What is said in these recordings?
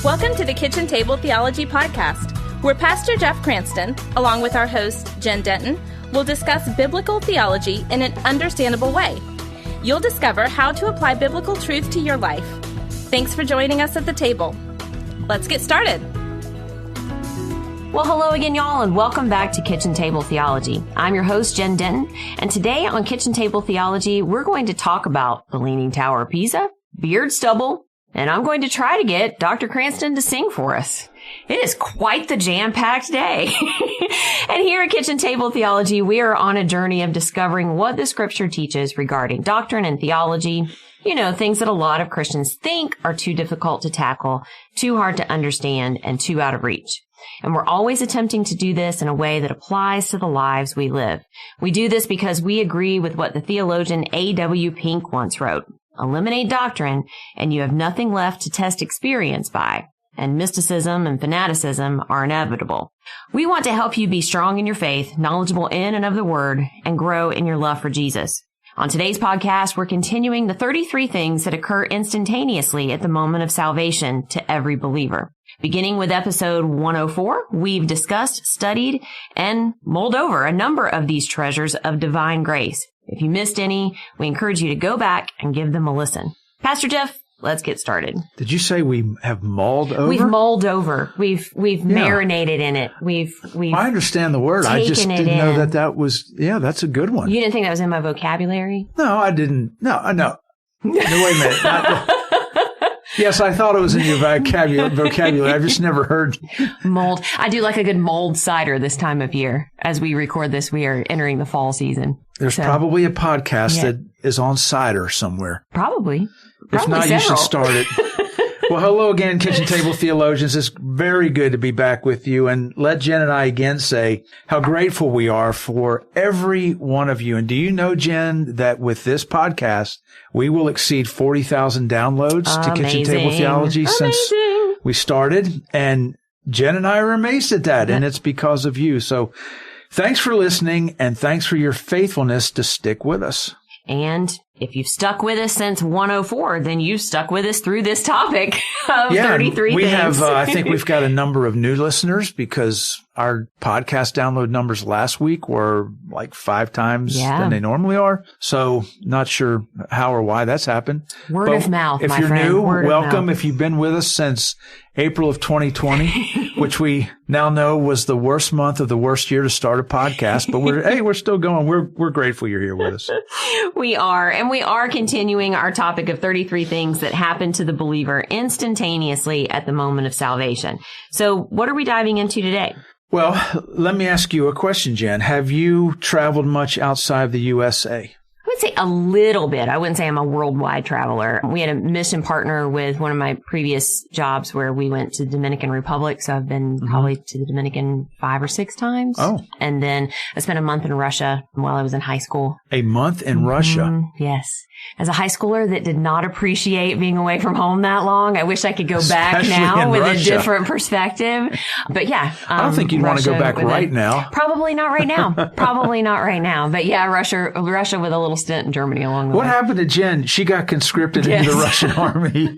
Welcome to the Kitchen Table Theology Podcast, where Pastor Jeff Cranston, along with our host, Jen Denton, will discuss biblical theology in an understandable way. You'll discover how to apply biblical truth to your life. Thanks for joining us at the table. Let's get started. Well, hello again, y'all, and welcome back to Kitchen Table Theology. I'm your host, Jen Denton, and today on Kitchen Table Theology, we're going to talk about the Leaning Tower of Pisa, beard stubble, and I'm going to try to get Dr. Cranston to sing for us. It is quite the jam-packed day. And here at Kitchen Table Theology, we are on a journey of discovering what the Scripture teaches regarding doctrine and theology. You know, things that a lot of Christians think are too difficult to tackle, too hard to understand, and too out of reach. And we're always attempting to do this in a way that applies to the lives we live. We do this because we agree with what the theologian A.W. Pink once wrote. Eliminate doctrine, and you have nothing left to test experience by. And mysticism and fanaticism are inevitable. We want to help you be strong in your faith, knowledgeable in and of the Word, and grow in your love for Jesus. On today's podcast, we're continuing the 33 things that occur instantaneously at the moment of salvation to every believer. Beginning with episode 104, we've discussed, studied, and mulled over a number of these treasures of divine grace. If you missed any, we encourage you to go back and give them a listen. Pastor Jeff, let's get started. Did you say we have mulled over? We've mulled over. We've marinated in it. We've I understand the word. I just didn't know that was, that's a good one. You didn't think that was in my vocabulary? No, I didn't. No. No, wait a minute. Yes, I thought it was in your vocabulary. I've just never heard. Mold. I do like a good mulled cider this time of year. As we record this, we are entering the fall season. There's probably a podcast that is on cider somewhere. Probably If not, several. You should start it. Well, hello again, Kitchen Table Theologians. It's very good to be back with you. And let Jen and I again say how grateful we are for every one of you. And do you know, Jen, that with this podcast, we will exceed 40,000 downloads to Kitchen Table Theology since we started. And Jen and I are amazed at that. And it's because of you. So thanks for listening, and thanks for your faithfulness to stick with us. And if you've stuck with us since 104, then you've stuck with us through this topic of 33 we things. Have, I think we've got a number of new listeners because our podcast download numbers last week were like 5 times than they normally are. So not sure how or why that's happened. Word of mouth, my friend. If you're new, welcome. If you've been with us since April of 2020, which we now know was the worst month of the worst year to start a podcast, but we're still going. We're grateful you're here with us. We are. And we are continuing our topic of 33 things that happen to the believer instantaneously at the moment of salvation. So what are we diving into today? Well, let me ask you a question, Jen. Have you traveled much outside of the USA? I would say a little bit. I wouldn't say I'm a worldwide traveler. We had a mission partner with one of my previous jobs where we went to the Dominican Republic. So I've been probably to the Dominican 5 or 6 times. Oh. And then I spent a month in Russia while I was in high school. A month in Russia? Yes. As a high schooler that did not appreciate being away from home that long, I wish I could go back now with a different perspective. But yeah. I don't think you'd want to go back right now. Probably not right now. Probably not right now. But yeah, Russia with a little stint in Germany along the way. What happened to Jen? She got conscripted into the Russian army.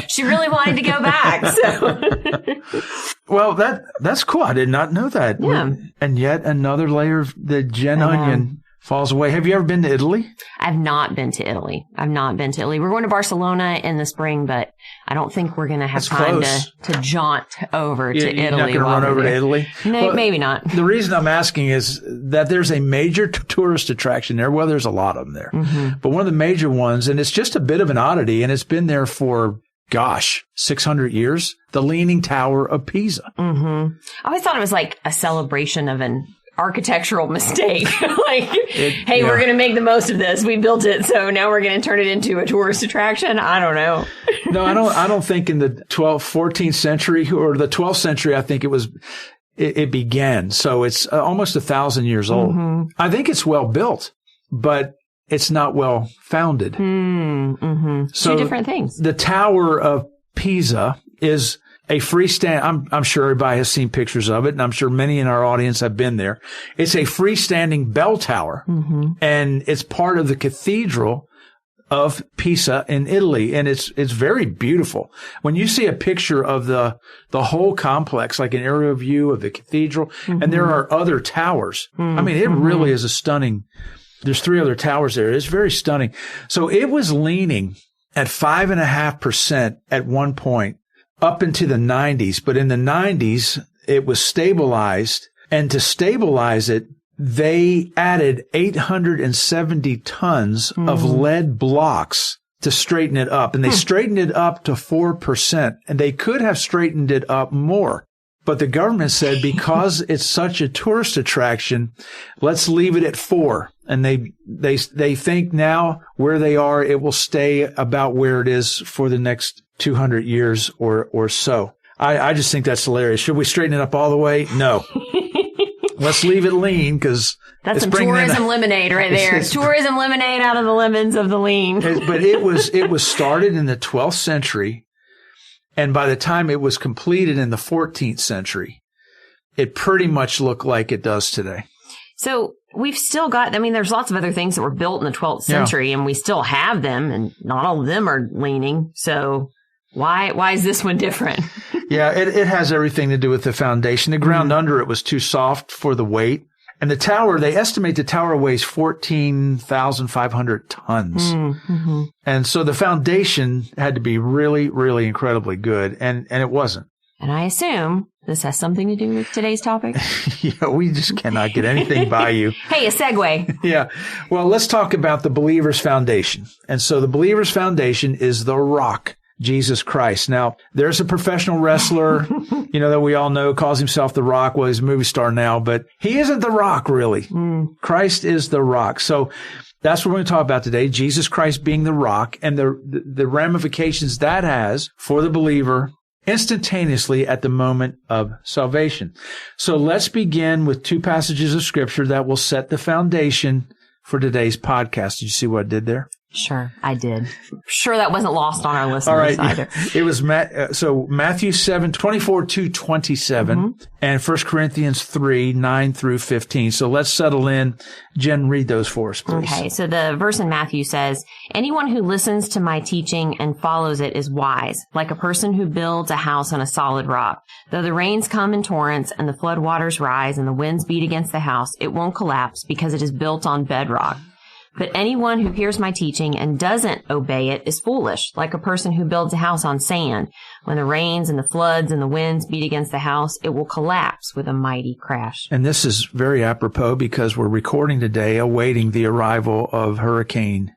She really wanted to go back. So. Well, that's cool. I did not know that. Yeah. And yet another layer of the Jen onion falls away. Have you ever been to Italy? I've not been to Italy. We're going to Barcelona in the spring, but I don't think we're going to have time to jaunt over to Italy. You're not going to run over to Italy? No, well, maybe not. The reason I'm asking is that there's a major tourist attraction there. Well, there's a lot of them there. Mm-hmm. But one of the major ones, and it's just a bit of an oddity, and it's been there for 600 years, the Leaning Tower of Pisa. Mm-hmm. I always thought it was like a celebration of an architectural mistake. We're going to make the most of this. We built it, so now we're going to turn it into a tourist attraction. I don't know. No, I don't think in the 14th century or the 12th century, I think it began. So it's almost 1,000 years old. Mm-hmm. I think it's well built, but it's not well founded. Mm-hmm. So two different things. The Tower of Pisa is a freestanding, I'm sure everybody has seen pictures of it, and I'm sure many in our audience have been there. It's a freestanding bell tower, and it's part of the cathedral of Pisa in Italy. And it's very beautiful. When you see a picture of the whole complex, like an aerial view of the cathedral, and there are other towers. I mean, it really is a stunning, there's 3 other towers there. It's very stunning. So it was leaning at 5.5% at one point up into the 90s. But in the 90s, it was stabilized. And to stabilize it, they added 870 tons of lead blocks to straighten it up. And they straightened it up to 4%. And they could have straightened it up more. But the government said, because it's such a tourist attraction, let's leave it at 4. And they think now where they are, it will stay about where it is for the next 200 years or so. I just think that's hilarious. Should we straighten it up all the way? No. Let's leave it lean, because that's some tourism lemonade right there. Tourism lemonade out of the lemons of the lean. But it was started in the 12th century, and by the time it was completed in the 14th century, it pretty much looked like it does today. So we've still got, I mean, there's lots of other things that were built in the 12th century, and we still have them, and not all of them are leaning. So why is this one different? Yeah, it has everything to do with the foundation. The ground under it was too soft for the weight. And the tower, they estimate the tower weighs 14,500 tons. And so the foundation had to be really, really incredibly good. And it wasn't. And I assume this has something to do with today's topic. Yeah, we just cannot get anything by you. Hey, a segue. Yeah. Well, let's talk about the believer's foundation. And so the believer's foundation is the rock, Jesus Christ. Now, there's a professional wrestler, that we all know, calls himself the Rock. Well, he's a movie star now, but he isn't the Rock, really. Christ is the rock. So that's what we're going to talk about today, Jesus Christ being the rock and the ramifications that has for the believer instantaneously at the moment of salvation. So let's begin with 2 passages of Scripture that will set the foundation for today's podcast. Did you see what I did there? Sure, I did. Sure, that wasn't lost on our listeners All right. either. It was Matthew 7:24-27, and 1 Corinthians 3:9-15. So let's settle in. Jen, read those for us, please. Okay, so the verse in Matthew says, "Anyone who listens to my teaching and follows it is wise, like a person who builds a house on a solid rock. Though the rains come in torrents and the flood waters rise and the winds beat against the house, it won't collapse because it is built on bedrock. But anyone who hears my teaching and doesn't obey it is foolish, like a person who builds a house on sand. When the rains and the floods and the winds beat against the house, it will collapse with a mighty crash." And this is very apropos because we're recording today awaiting the arrival of Hurricane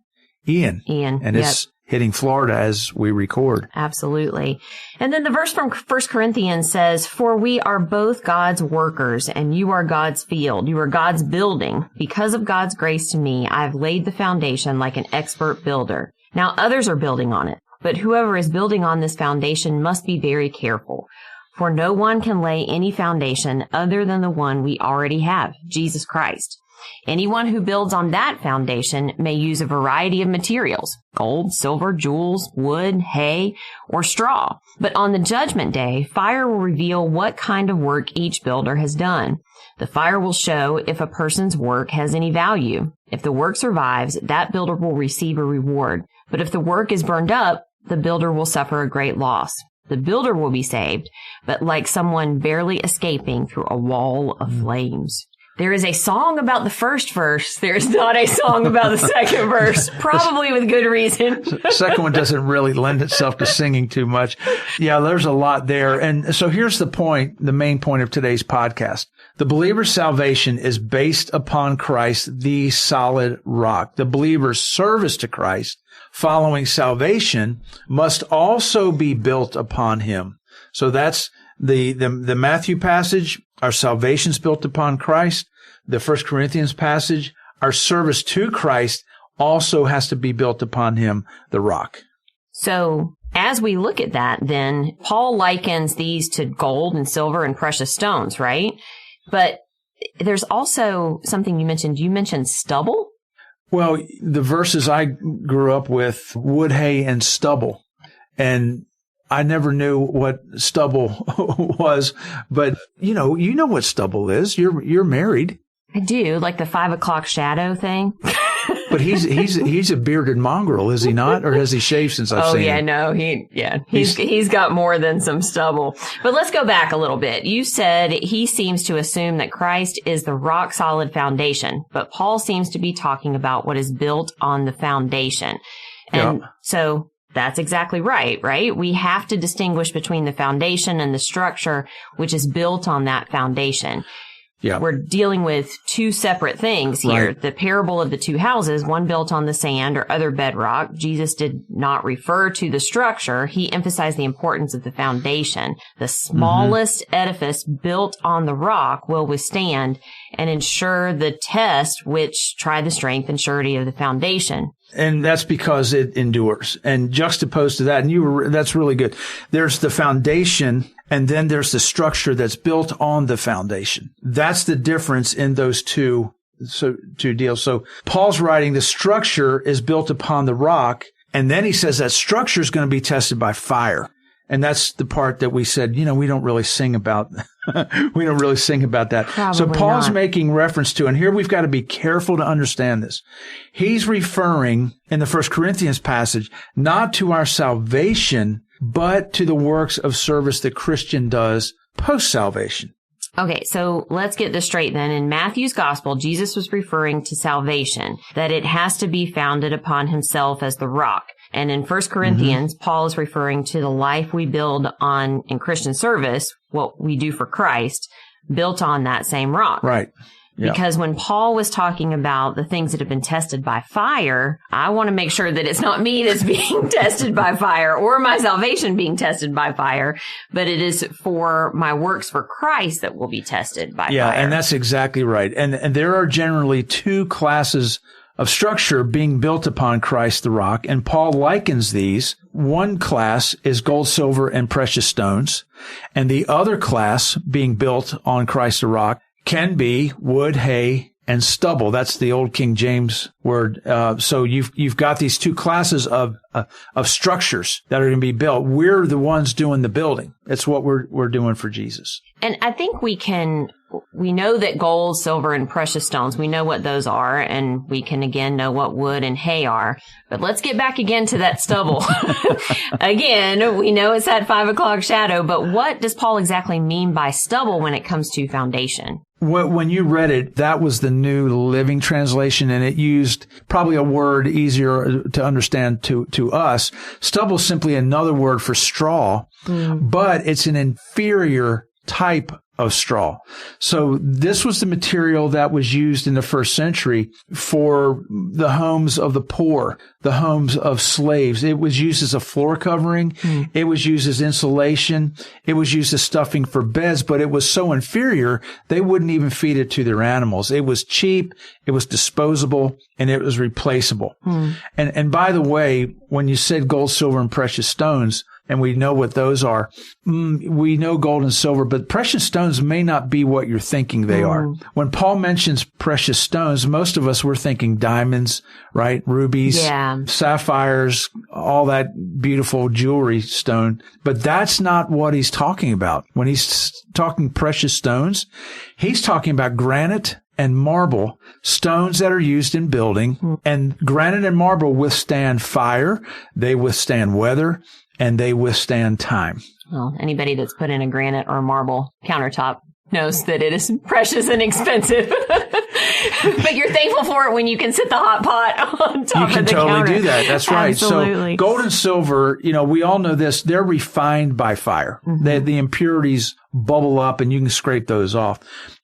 Ian. And it's hitting Florida as we record. Absolutely. And then the verse from 1 Corinthians says, "For we are both God's workers, and you are God's field. You are God's building. Because of God's grace to me, I have laid the foundation like an expert builder. Now others are building on it. But whoever is building on this foundation must be very careful. For no one can lay any foundation other than the one we already have, Jesus Christ. Anyone who builds on that foundation may use a variety of materials, gold, silver, jewels, wood, hay, or straw. But on the judgment day, fire will reveal what kind of work each builder has done. The fire will show if a person's work has any value. If the work survives, that builder will receive a reward. But if the work is burned up, the builder will suffer a great loss. The builder will be saved, but like someone barely escaping through a wall of flames." There is a song about the first verse. There is not a song about the second verse, probably with good reason. The second one doesn't really lend itself to singing too much. Yeah, there's a lot there. And so here's the point, the main point of today's podcast. The believer's salvation is based upon Christ, the solid rock. The believer's service to Christ following salvation must also be built upon him. So that's the Matthew passage. Our salvation's built upon Christ. The 1 Corinthians passage, our service to Christ also has to be built upon him, the rock. So as we look at that, then Paul likens these to gold and silver and precious stones, right? But there's also something you mentioned. You mentioned stubble? Well, the verses I grew up with, wood, hay, and stubble. And I never knew what stubble was, but you know what stubble is. You're married. I do, like the 5 o'clock shadow thing. But he's a bearded mongrel, is he not? Or has he shaved since I've seen him? No, he's got more than some stubble. But let's go back a little bit. You said he seems to assume that Christ is the rock solid foundation, but Paul seems to be talking about what is built on the foundation. And so that's exactly right? We have to distinguish between the foundation and the structure, which is built on that foundation. Yeah. We're dealing with two separate things here. Right. The parable of the two houses, one built on the sand or other bedrock. Jesus did not refer to the structure. He emphasized the importance of the foundation. The smallest edifice built on the rock will withstand and ensure the test, which try the strength and surety of the foundation. And that's because it endures. And juxtaposed to that, and that's really good. There's the foundation, and then there's the structure that's built on the foundation. That's the difference in those two deals. So Paul's writing the structure is built upon the rock, and then he says that structure is going to be tested by fire. And that's the part that we said, we don't really sing about. We don't really sing about that. Probably so Paul's not. making reference to, and here we've got to be careful to understand this. He's referring in the 1 Corinthians passage, not to our salvation, but to the works of service the Christian does post-salvation. Okay, so let's get this straight then. In Matthew's gospel, Jesus was referring to salvation, that it has to be founded upon himself as the rock. And in 1 Corinthians, Paul is referring to the life we build on in Christian service, what we do for Christ, built on that same rock. Right. Yeah. Because when Paul was talking about the things that have been tested by fire, I want to make sure that it's not me that's being tested by fire or my salvation being tested by fire, but it is for my works for Christ that will be tested by fire. Yeah, and that's exactly right. And there are generally two classes of structure being built upon Christ the rock, and Paul likens these. One class is gold, silver, and precious stones, and the other class being built on Christ the rock can be wood, hay, and stubble. That's the old King James word. So you've got these two classes of structures that are going to be built. We're the ones doing the building. It's what we're doing for Jesus. And I think we know that gold, silver, and precious stones, we know what those are, and we can again know what wood and hay are. But let's get back again to that stubble. Again, we know it's that 5 o'clock shadow, but what does Paul exactly mean by stubble when it comes to foundation? When you read it, that was the New Living Translation, and it used probably a word easier to understand to us. Stubble is simply another word for straw, but it's an inferior type of straw. So this was the material that was used in the first century for the homes of the poor, the homes of slaves. It was used as a floor covering. It was used as insulation. It was used as stuffing for beds, but it was so inferior, they wouldn't even feed it to their animals. It was cheap, it was disposable, and it was replaceable. And by the way, when you said gold, silver, and precious stones, and we know what those are. We know gold and silver, but precious stones may not be what you're thinking they are. When Paul mentions precious stones, most of us were thinking diamonds, right? Rubies, sapphires, all that beautiful jewelry stone. But that's not what he's talking about. When he's talking precious stones, he's talking about granite and marble, stones that are used in building. And granite and marble withstand fire, they withstand weather, and they withstand time. Well, anybody that's put in a granite or a marble countertop knows that it is precious and expensive. But you're thankful for it when you can sit the hot pot on top of the counter. You can totally do that. That's right. Absolutely. So gold and silver, we all know this, they're refined by fire. The impurities bubble up and you can scrape those off.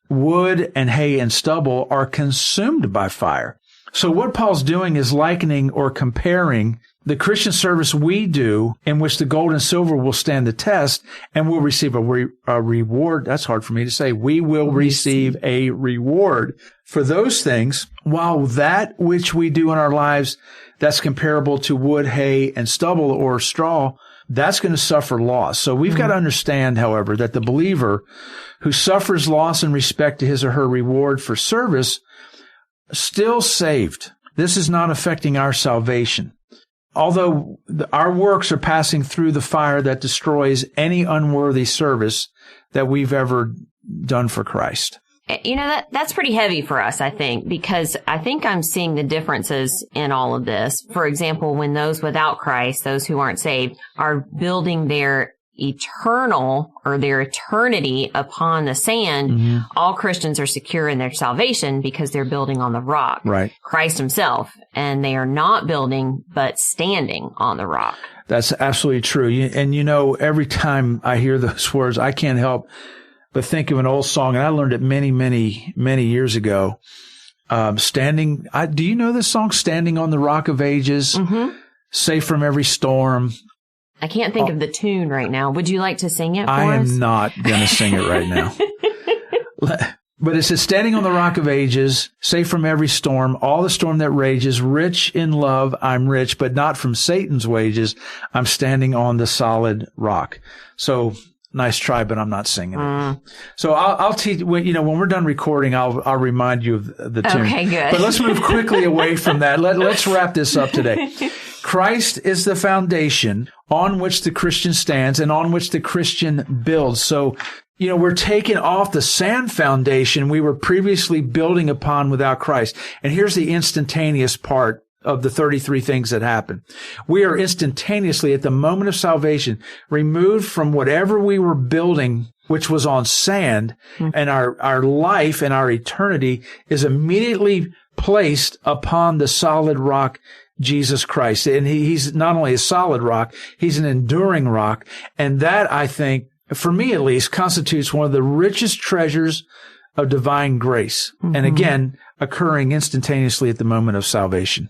Wood and hay and stubble are consumed by fire. So what Paul's doing is likening or comparing the Christian service we do, in which the gold and silver will stand the test and will receive a reward. That's hard for me to say. We will receive a reward for those things, while that which we do in our lives that's comparable to wood, hay, and stubble or straw, that's going to suffer loss. So we've got to understand, however, that the believer who suffers loss in respect to his or her reward for service still saved. This is not affecting our salvation. Although our works are passing through the fire that destroys any unworthy service that we've ever done for Christ. That's pretty heavy for us, I think, because I think I'm seeing the differences in all of this. For example, when those without Christ, those who aren't saved, are building their eternity upon the sand, all Christians are secure in their salvation because they're building on the rock, right? Christ himself, and they are not building, but standing on the rock. That's absolutely true. And every time I hear those words, I can't help but think of an old song, and I learned it many, many, many years ago. Do you know this song, Standing on the Rock of Ages, Safe from Every Storm? I can't think of the tune right now. Would you like to sing it for us? I am not going to sing it right now. But it says, standing on the rock of ages, safe from every storm, all the storm that rages, rich in love, I'm rich, but not from Satan's wages. I'm standing on the solid rock. So nice try, but I'm not singing it. So I'll teach, when we're done recording, I'll remind you of the tune. Okay, good. But let's move quickly away from that. Let's wrap this up today. Christ is the foundation on which the Christian stands and on which the Christian builds. So, we're taking off the sand foundation we were previously building upon without Christ. And here's the instantaneous part of the 33 things that happen. We are instantaneously, at the moment of salvation, removed from whatever we were building, which was on sand, and our life and our eternity is immediately placed upon the solid rock, Jesus Christ. And he's not only a solid rock, he's an enduring rock. And that, I think, for me at least, constitutes one of the richest treasures of divine grace. And again, occurring instantaneously at the moment of salvation.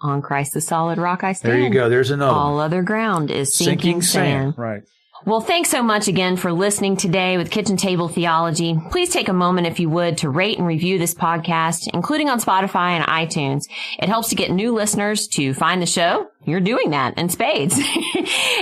On Christ, the solid rock I stand. There you go. There's another All one. Other ground is sinking sand. Right. Well, thanks so much again for listening today with Kitchen Table Theology. Please take a moment, if you would, to rate and review this podcast, including on Spotify and iTunes. It helps to get new listeners to find the show. You're doing that in spades.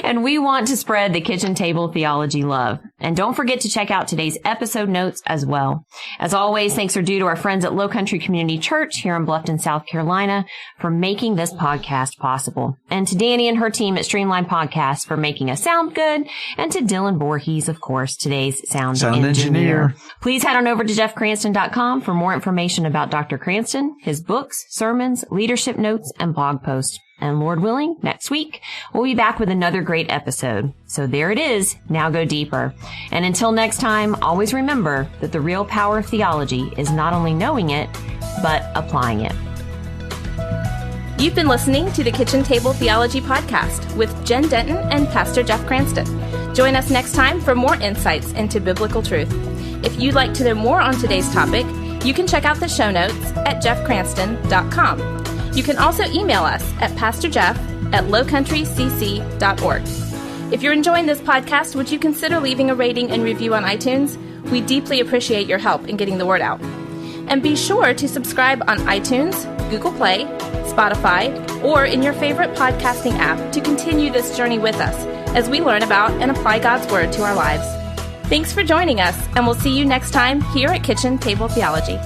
And we want to spread the Kitchen Table Theology love. And don't forget to check out today's episode notes as well. As always, thanks are due to our friends at Low Country Community Church here in Bluffton, South Carolina, for making this podcast possible. And to Danny and her team at Streamline Podcasts for making us sound good. And to Dylan Voorhees, of course, today's sound engineer. Please head on over to jeffcranston.com for more information about Dr. Cranston, his books, sermons, leadership notes, and blog posts. And Lord willing, next week, we'll be back with another great episode. So there it is. Now go deeper. And until next time, always remember that the real power of theology is not only knowing it, but applying it. You've been listening to the Kitchen Table Theology Podcast with Jen Denton and Pastor Jeff Cranston. Join us next time for more insights into biblical truth. If you'd like to know more on today's topic, you can check out the show notes at jeffcranston.com. You can also email us at pastorjeff@lowcountrycc.org. If you're enjoying this podcast, would you consider leaving a rating and review on iTunes? We deeply appreciate your help in getting the word out. And be sure to subscribe on iTunes, Google Play, Spotify, or in your favorite podcasting app to continue this journey with us as we learn about and apply God's Word to our lives. Thanks for joining us, and we'll see you next time here at Kitchen Table Theology.